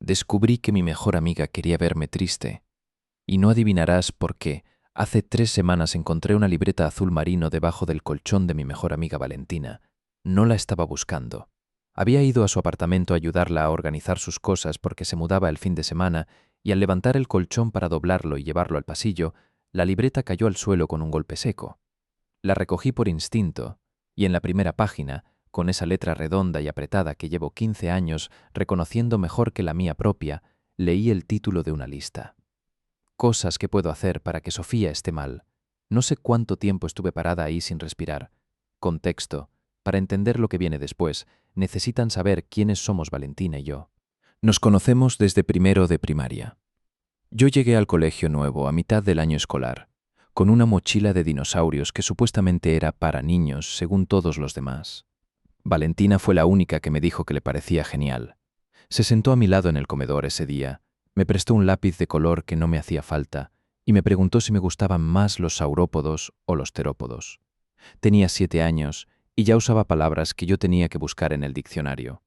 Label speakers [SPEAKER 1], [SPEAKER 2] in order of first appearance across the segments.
[SPEAKER 1] Descubrí que mi mejor amiga quería verme triste, y no adivinarás por qué. Hace 3 semanas encontré una libreta azul marino debajo del colchón de mi mejor amiga Valentina. No la estaba buscando. Había ido a su apartamento a ayudarla a organizar sus cosas porque se mudaba el fin de semana, y al levantar el colchón para doblarlo y llevarlo al pasillo, la libreta cayó al suelo con un golpe seco. La recogí por instinto, y en la primera página, con esa letra redonda y apretada que llevo 15 años reconociendo mejor que la mía propia, leí el título de una lista. Cosas que puedo hacer para que Sofía esté mal. No sé cuánto tiempo estuve parada ahí sin respirar. Contexto. Para entender lo que viene después, necesitan saber quiénes somos Valentina y yo. Nos conocemos desde primero de primaria. Yo llegué al colegio nuevo a mitad del año escolar, con una mochila de dinosaurios que supuestamente era para niños, según todos los demás. Valentina fue la única que me dijo que le parecía genial. Se sentó a mi lado en el comedor ese día, me prestó un lápiz de color que no me hacía falta y me preguntó si me gustaban más los saurópodos o los terópodos. Tenía 7 años y ya usaba palabras que yo tenía que buscar en el diccionario.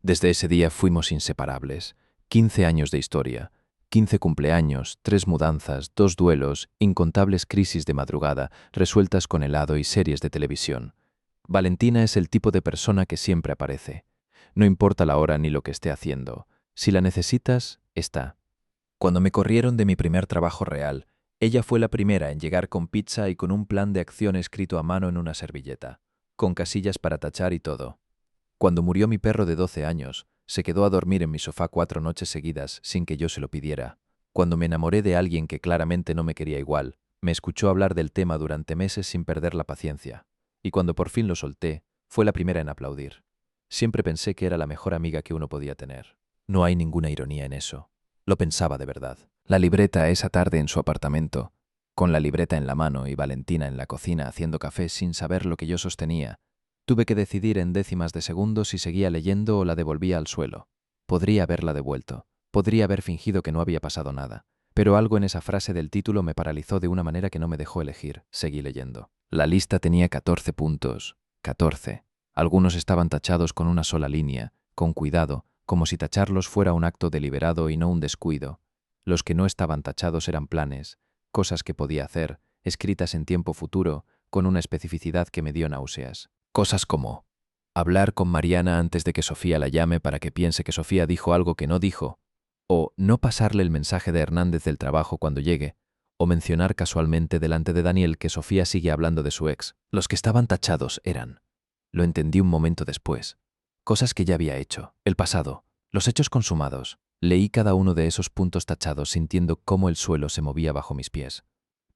[SPEAKER 1] Desde ese día fuimos inseparables. 15 años de historia, 15 cumpleaños, 3 mudanzas, 2 duelos, incontables crisis de madrugada, resueltas con helado y series de televisión. Valentina es el tipo de persona que siempre aparece. No importa la hora ni lo que esté haciendo. Si la necesitas, está. Cuando me corrieron de mi primer trabajo real, ella fue la primera en llegar con pizza y con un plan de acción escrito a mano en una servilleta, con casillas para tachar y todo. Cuando murió mi perro de 12 años, se quedó a dormir en mi sofá 4 noches seguidas sin que yo se lo pidiera. Cuando me enamoré de alguien que claramente no me quería igual, me escuchó hablar del tema durante meses sin perder la paciencia. Y cuando por fin lo solté, fue la primera en aplaudir. Siempre pensé que era la mejor amiga que uno podía tener. No hay ninguna ironía en eso. Lo pensaba de verdad. La libreta esa tarde en su apartamento, con la libreta en la mano y Valentina en la cocina haciendo café sin saber lo que yo sostenía. Tuve que decidir en décimas de segundo si seguía leyendo o la devolvía al suelo. Podría haberla devuelto. Podría haber fingido que no había pasado nada. Pero algo en esa frase del título me paralizó de una manera que no me dejó elegir. Seguí leyendo. La lista tenía 14 puntos. 14. Algunos estaban tachados con una sola línea, con cuidado, como si tacharlos fuera un acto deliberado y no un descuido. Los que no estaban tachados eran planes, cosas que podía hacer, escritas en tiempo futuro, con una especificidad que me dio náuseas. Cosas como hablar con Mariana antes de que Sofía la llame para que piense que Sofía dijo algo que no dijo, o no pasarle el mensaje de Hernández del trabajo cuando llegue, o mencionar casualmente delante de Daniel que Sofía sigue hablando de su ex. Los que estaban tachados eran, lo entendí un momento después, cosas que ya había hecho, el pasado, los hechos consumados. Leí cada uno de esos puntos tachados sintiendo cómo el suelo se movía bajo mis pies,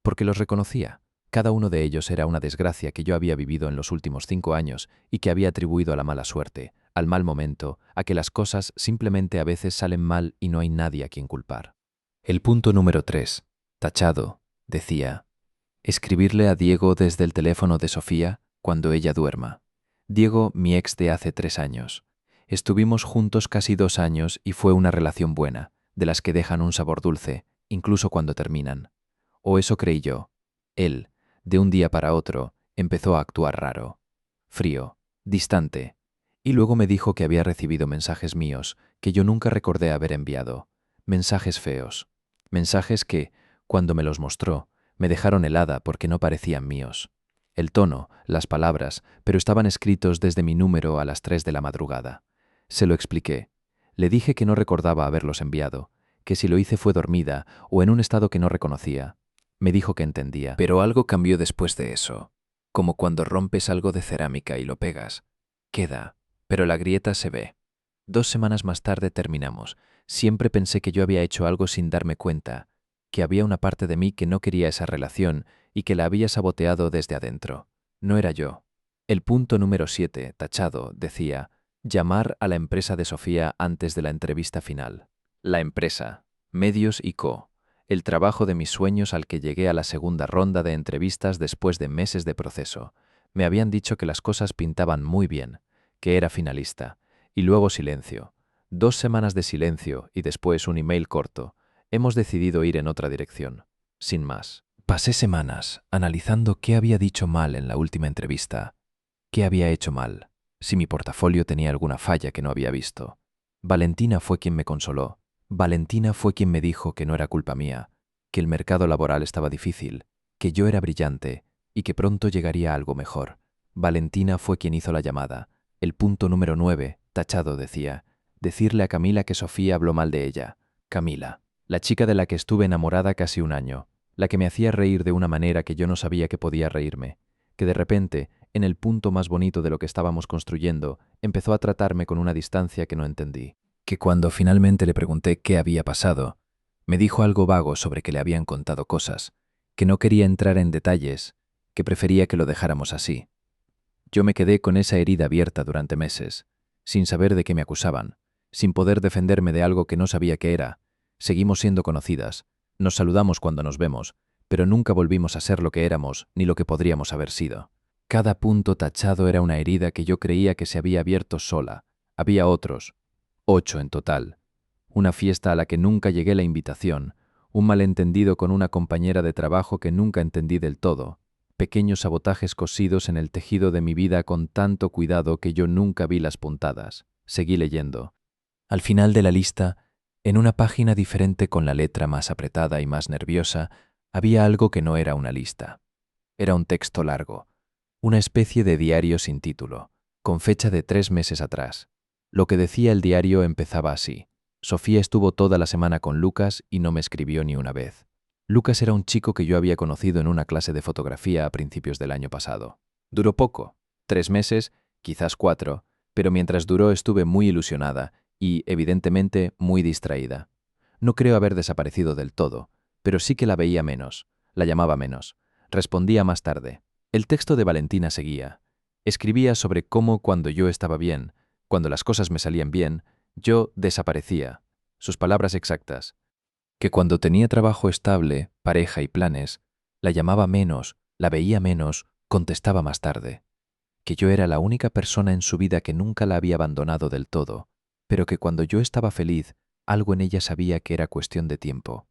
[SPEAKER 1] porque los reconocía. Cada uno de ellos era una desgracia que yo había vivido en los últimos 5 años y que había atribuido a la mala suerte, al mal momento, a que las cosas simplemente a veces salen mal y no hay nadie a quien culpar. El punto número 3, tachado, decía, escribirle a Diego desde el teléfono de Sofía cuando ella duerma. Diego, mi ex de hace 3 años. Estuvimos juntos casi 2 años y fue una relación buena, de las que dejan un sabor dulce, incluso cuando terminan. O eso creí yo. Él, de un día para otro, empezó a actuar raro, frío, distante, y luego me dijo que había recibido mensajes míos que yo nunca recordé haber enviado, mensajes feos, mensajes que, cuando me los mostró, me dejaron helada porque no parecían míos. El tono, las palabras, pero estaban escritos desde mi número a las 3 de la madrugada. Se lo expliqué. Le dije que no recordaba haberlos enviado, que si lo hice fue dormida o en un estado que no reconocía. Me dijo que entendía, pero algo cambió después de eso. Como cuando rompes algo de cerámica y lo pegas. Queda, pero la grieta se ve. 2 semanas más tarde terminamos. Siempre pensé que yo había hecho algo sin darme cuenta, que había una parte de mí que no quería esa relación y que la había saboteado desde adentro. No era yo. El punto número 7, tachado, decía, llamar a la empresa de Sofía antes de la entrevista final. La empresa, Medios y Co. El trabajo de mis sueños al que llegué a la segunda ronda de entrevistas después de meses de proceso. Me habían dicho que las cosas pintaban muy bien, que era finalista. Y luego silencio. 2 semanas de silencio y después un email corto. Hemos decidido ir en otra dirección. Sin más. Pasé semanas analizando qué había dicho mal en la última entrevista. ¿Qué había hecho mal? Si mi portafolio tenía alguna falla que no había visto. Valentina fue quien me consoló. Valentina fue quien me dijo que no era culpa mía, que el mercado laboral estaba difícil, que yo era brillante y que pronto llegaría algo mejor. Valentina fue quien hizo la llamada. El punto número 9, tachado, decía. Decirle a Camila que Sofía habló mal de ella. Camila, la chica de la que estuve enamorada casi un año, la que me hacía reír de una manera que yo no sabía que podía reírme, que de repente, en el punto más bonito de lo que estábamos construyendo, empezó a tratarme con una distancia que no entendí. Que cuando finalmente le pregunté qué había pasado, me dijo algo vago sobre que le habían contado cosas, que no quería entrar en detalles, que prefería que lo dejáramos así. Yo me quedé con esa herida abierta durante meses, sin saber de qué me acusaban, sin poder defenderme de algo que no sabía qué era. Seguimos siendo conocidas, nos saludamos cuando nos vemos, pero nunca volvimos a ser lo que éramos ni lo que podríamos haber sido. Cada punto tachado era una herida que yo creía que se había abierto sola. Había otros, 8 en total. Una fiesta a la que nunca llegué la invitación, un malentendido con una compañera de trabajo que nunca entendí del todo, pequeños sabotajes cosidos en el tejido de mi vida con tanto cuidado que yo nunca vi las puntadas. Seguí leyendo. Al final de la lista, en una página diferente con la letra más apretada y más nerviosa, había algo que no era una lista. Era un texto largo, una especie de diario sin título, con fecha de 3 meses atrás. Lo que decía el diario empezaba así. Sofía estuvo toda la semana con Lucas y no me escribió ni una vez. Lucas era un chico que yo había conocido en una clase de fotografía a principios del año pasado. Duró poco, 3 meses, quizás 4, pero mientras duró estuve muy ilusionada y, evidentemente, muy distraída. No creo haber desaparecido del todo, pero sí que la veía menos, la llamaba menos, respondía más tarde. El texto de Valentina seguía. Escribía sobre cómo cuando yo estaba bien, cuando las cosas me salían bien, yo desaparecía. Sus palabras exactas. Que cuando tenía trabajo estable, pareja y planes, la llamaba menos, la veía menos, contestaba más tarde. Que yo era la única persona en su vida que nunca la había abandonado del todo, pero que cuando yo estaba feliz, algo en ella sabía que era cuestión de tiempo.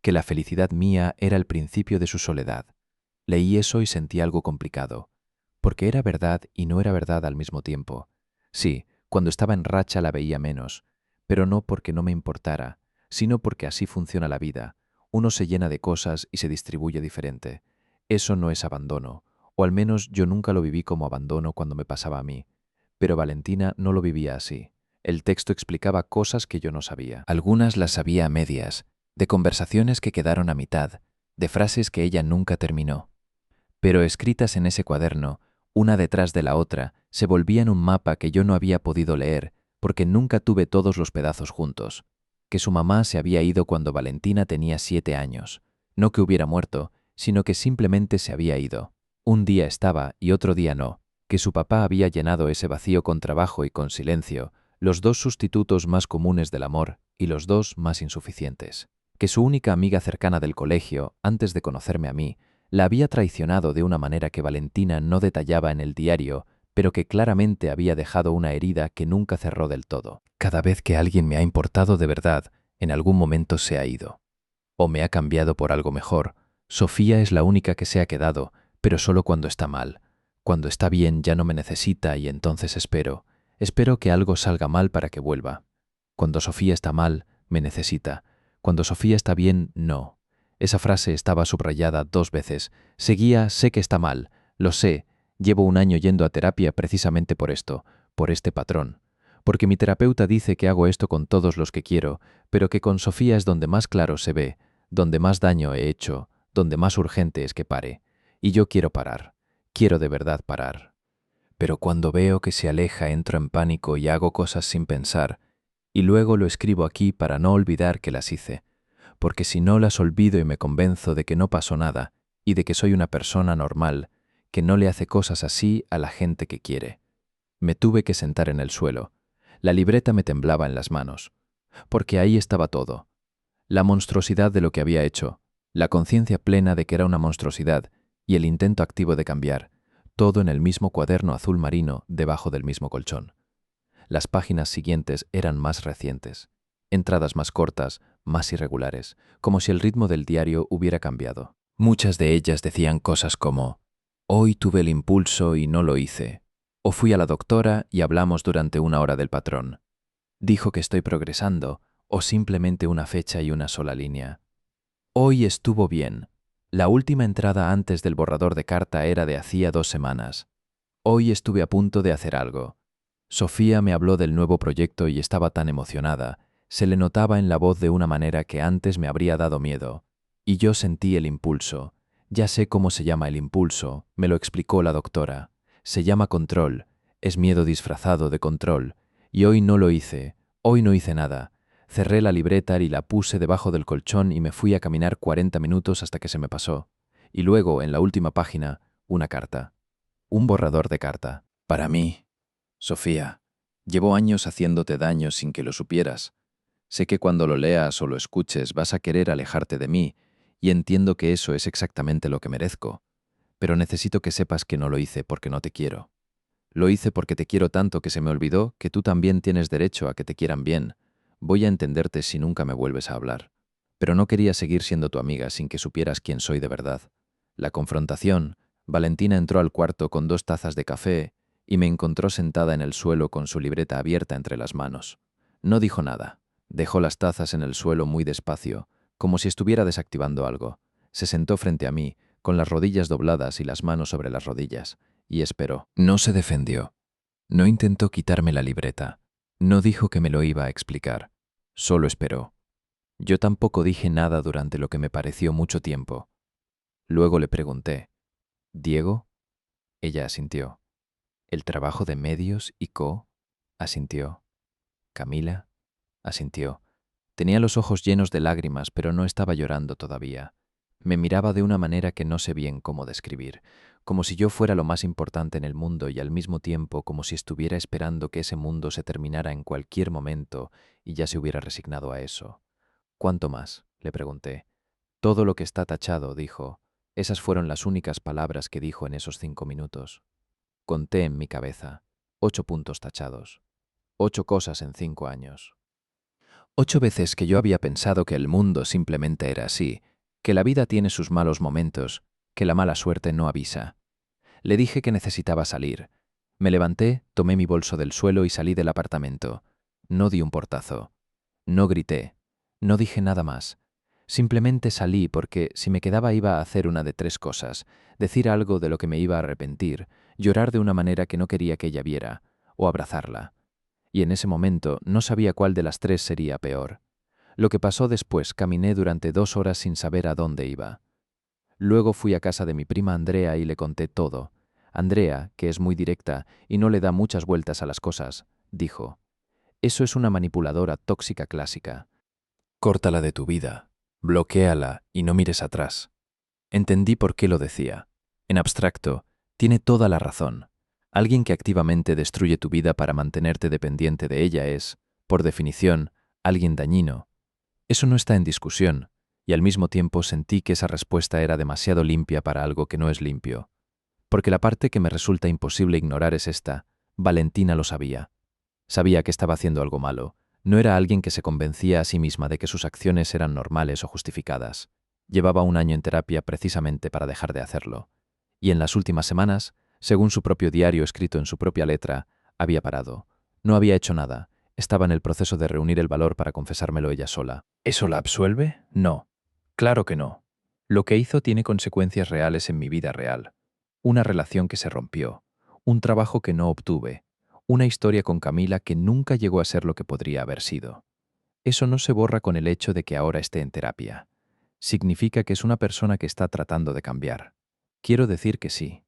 [SPEAKER 1] Que la felicidad mía era el principio de su soledad. Leí eso y sentí algo complicado, porque era verdad y no era verdad al mismo tiempo. Sí, cuando estaba en racha la veía menos, pero no porque no me importara, sino porque así funciona la vida. Uno se llena de cosas y se distribuye diferente. Eso no es abandono, o al menos yo nunca lo viví como abandono cuando me pasaba a mí. Pero Valentina no lo vivía así. El texto explicaba cosas que yo no sabía. Algunas las sabía a medias, de conversaciones que quedaron a mitad, de frases que ella nunca terminó. Pero escritas en ese cuaderno, una detrás de la otra, se volvían un mapa que yo no había podido leer porque nunca tuve todos los pedazos juntos. Que su mamá se había ido cuando Valentina tenía 7 años. No que hubiera muerto, sino que simplemente se había ido. Un día estaba y otro día no. Que su papá había llenado ese vacío con trabajo y con silencio, los dos sustitutos más comunes del amor y los dos más insuficientes. Que su única amiga cercana del colegio, antes de conocerme a mí, la había traicionado de una manera que Valentina no detallaba en el diario, pero que claramente había dejado una herida que nunca cerró del todo. Cada vez que alguien me ha importado de verdad, en algún momento se ha ido. O me ha cambiado por algo mejor. Sofía es la única que se ha quedado, pero solo cuando está mal. Cuando está bien ya no me necesita y entonces espero. Espero que algo salga mal para que vuelva. Cuando Sofía está mal, me necesita. Cuando Sofía está bien, no. Esa frase estaba subrayada 2 veces. Seguía, sé que está mal, lo sé. Llevo un año yendo a terapia precisamente por esto, por este patrón. Porque mi terapeuta dice que hago esto con todos los que quiero, pero que con Sofía es donde más claro se ve, donde más daño he hecho, donde más urgente es que pare. Y yo quiero parar. Quiero de verdad parar. Pero cuando veo que se aleja entro en pánico y hago cosas sin pensar, y luego lo escribo aquí para no olvidar que las hice, porque si no las olvido y me convenzo de que no pasó nada y de que soy una persona normal, que no le hace cosas así a la gente que quiere. Me tuve que sentar en el suelo. La libreta me temblaba en las manos, porque ahí estaba todo. La monstruosidad de lo que había hecho, la conciencia plena de que era una monstruosidad y el intento activo de cambiar, todo en el mismo cuaderno azul marino debajo del mismo colchón. Las páginas siguientes eran más recientes, entradas más cortas, más irregulares, como si el ritmo del diario hubiera cambiado. Muchas de ellas decían cosas como: «Hoy tuve el impulso y no lo hice», o «Fui a la doctora y hablamos durante 1 hora del patrón». Dijo que estoy progresando, o simplemente una fecha y una sola línea. Hoy estuvo bien. La última entrada antes del borrador de carta era de hacía 2 semanas. Hoy estuve a punto de hacer algo. Sofía me habló del nuevo proyecto y estaba tan emocionada. Se le notaba en la voz de una manera que antes me habría dado miedo. Y yo sentí el impulso. Ya sé cómo se llama el impulso, me lo explicó la doctora. Se llama control. Es miedo disfrazado de control. Y hoy no lo hice. Hoy no hice nada. Cerré la libreta y la puse debajo del colchón y me fui a caminar 40 minutos hasta que se me pasó. Y luego, en la última página, una carta. Un borrador de carta. Para mí, Sofía, llevo años haciéndote daño sin que lo supieras. Sé que cuando lo leas o lo escuches vas a querer alejarte de mí, y entiendo que eso es exactamente lo que merezco. Pero necesito que sepas que no lo hice porque no te quiero. Lo hice porque te quiero tanto que se me olvidó que tú también tienes derecho a que te quieran bien. Voy a entenderte si nunca me vuelves a hablar. Pero no quería seguir siendo tu amiga sin que supieras quién soy de verdad. La confrontación. Valentina entró al cuarto con 2 tazas de café y me encontró sentada en el suelo con su libreta abierta entre las manos. No dijo nada. Dejó las tazas en el suelo muy despacio, como si estuviera desactivando algo. Se sentó frente a mí, con las rodillas dobladas y las manos sobre las rodillas, y esperó. No se defendió. No intentó quitarme la libreta. No dijo que me lo iba a explicar. Solo esperó. Yo tampoco dije nada durante lo que me pareció mucho tiempo. Luego le pregunté, ¿Diego? Ella asintió. ¿El trabajo de medios y co? Asintió. ¿Camila? Asintió. Tenía los ojos llenos de lágrimas, pero no estaba llorando todavía. Me miraba de una manera que no sé bien cómo describir, como si yo fuera lo más importante en el mundo y al mismo tiempo como si estuviera esperando que ese mundo se terminara en cualquier momento y ya se hubiera resignado a eso. ¿Cuánto más?, le pregunté. Todo lo que está tachado, dijo. Esas fueron las únicas palabras que dijo en esos 5 minutos. Conté en mi cabeza. 8 puntos tachados. 8 cosas en 5 años. 8 veces que yo había pensado que el mundo simplemente era así, que la vida tiene sus malos momentos, que la mala suerte no avisa. Le dije que necesitaba salir. Me levanté, tomé mi bolso del suelo y salí del apartamento. No di un portazo. No grité. No dije nada más. Simplemente salí porque si me quedaba iba a hacer una de 3 cosas: decir algo de lo que me iba a arrepentir, llorar de una manera que no quería que ella viera, o abrazarla. Y en ese momento no sabía cuál de las 3 sería peor. Lo que pasó después, caminé durante 2 horas sin saber a dónde iba. Luego fui a casa de mi prima Andrea y le conté todo. Andrea, que es muy directa y no le da muchas vueltas a las cosas, dijo: «Eso es una manipuladora tóxica clásica. Córtala de tu vida, bloquéala y no mires atrás». Entendí por qué lo decía. En abstracto, tiene toda la razón. Alguien que activamente destruye tu vida para mantenerte dependiente de ella es, por definición, alguien dañino. Eso no está en discusión, y al mismo tiempo sentí que esa respuesta era demasiado limpia para algo que no es limpio. Porque la parte que me resulta imposible ignorar es esta: Valentina lo sabía. Sabía que estaba haciendo algo malo. No era alguien que se convencía a sí misma de que sus acciones eran normales o justificadas. Llevaba 1 año en terapia precisamente para dejar de hacerlo. Y en las últimas semanas, según su propio diario escrito en su propia letra, había parado. No había hecho nada. Estaba en el proceso de reunir el valor para confesármelo ella sola. ¿Eso la absuelve? No. Claro que no. Lo que hizo tiene consecuencias reales en mi vida real. Una relación que se rompió. Un trabajo que no obtuve. Una historia con Camila que nunca llegó a ser lo que podría haber sido. Eso no se borra con el hecho de que ahora esté en terapia. Significa que es una persona que está tratando de cambiar. Quiero decir que sí.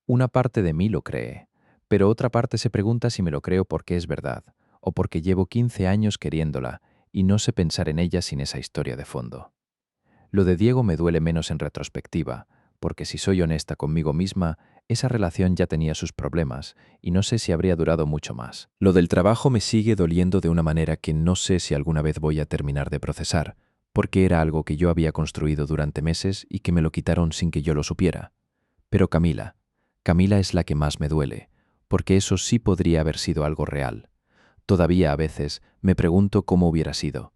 [SPEAKER 1] Una parte de mí lo cree, pero otra parte se pregunta si me lo creo porque es verdad, o porque llevo 15 años queriéndola y no sé pensar en ella sin esa historia de fondo. Lo de Diego me duele menos en retrospectiva, porque si soy honesta conmigo misma, esa relación ya tenía sus problemas y no sé si habría durado mucho más. Lo del trabajo me sigue doliendo de una manera que no sé si alguna vez voy a terminar de procesar, porque era algo que yo había construido durante meses y que me lo quitaron sin que yo lo supiera. Pero Camila es la que más me duele, porque eso sí podría haber sido algo real. Todavía a veces me pregunto cómo hubiera sido.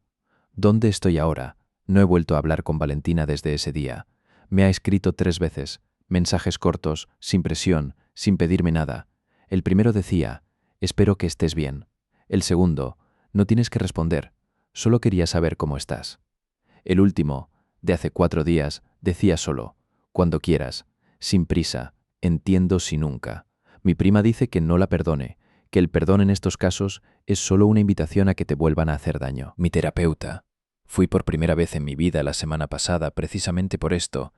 [SPEAKER 1] ¿Dónde estoy ahora? No he vuelto a hablar con Valentina desde ese día. Me ha escrito 3 veces, mensajes cortos, sin presión, sin pedirme nada. El primero decía: «Espero que estés bien». El segundo: No tienes que responder, solo quería saber cómo estás. El último, de hace 4 días, decía solo, cuando quieras, sin prisa, entiendo si nunca. Mi prima dice que no la perdone, que el perdón en estos casos es solo una invitación a que te vuelvan a hacer daño. Mi terapeuta, fui por primera vez en mi vida la semana pasada precisamente por esto,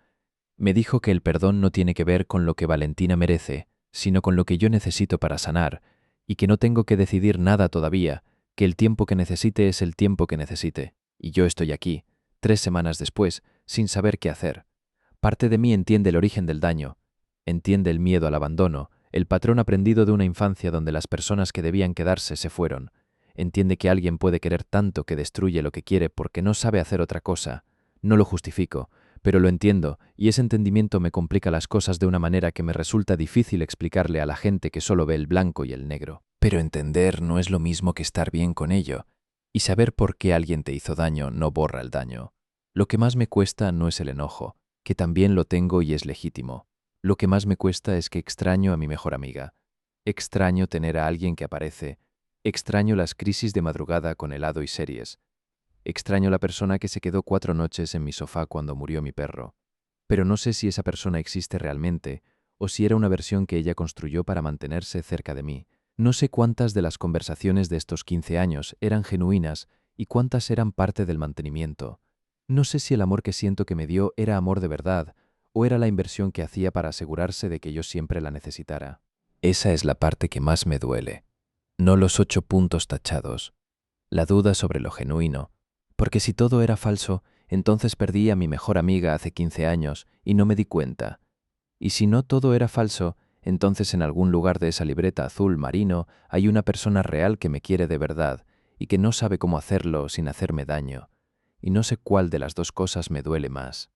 [SPEAKER 1] me dijo que el perdón no tiene que ver con lo que Valentina merece, sino con lo que yo necesito para sanar, y que no tengo que decidir nada todavía, que el tiempo que necesite es el tiempo que necesite. Y yo estoy aquí, 3 semanas después, sin saber qué hacer. Parte de mí entiende el origen del daño, entiende el miedo al abandono, el patrón aprendido de una infancia donde las personas que debían quedarse se fueron. Entiende que alguien puede querer tanto que destruye lo que quiere porque no sabe hacer otra cosa. No lo justifico, pero lo entiendo, y ese entendimiento me complica las cosas de una manera que me resulta difícil explicarle a la gente que solo ve el blanco y el negro. Pero entender no es lo mismo que estar bien con ello, y saber por qué alguien te hizo daño no borra el daño. Lo que más me cuesta no es el enojo, que también lo tengo y es legítimo. Lo que más me cuesta es que extraño a mi mejor amiga. Extraño tener a alguien que aparece. Extraño las crisis de madrugada con helado y series. Extraño la persona que se quedó 4 noches en mi sofá cuando murió mi perro. Pero no sé si esa persona existe realmente o si era una versión que ella construyó para mantenerse cerca de mí. No sé cuántas de las conversaciones de estos 15 años eran genuinas y cuántas eran parte del mantenimiento. No sé si el amor que siento que me dio era amor de verdad o era la inversión que hacía para asegurarse de que yo siempre la necesitara. Esa es la parte que más me duele. No los 8 puntos tachados. La duda sobre lo genuino. Porque si todo era falso, entonces perdí a mi mejor amiga hace 15 años y no me di cuenta. Y si no todo era falso, entonces en algún lugar de esa libreta azul marino hay una persona real que me quiere de verdad y que no sabe cómo hacerlo sin hacerme daño. Y no sé cuál de las dos cosas me duele más.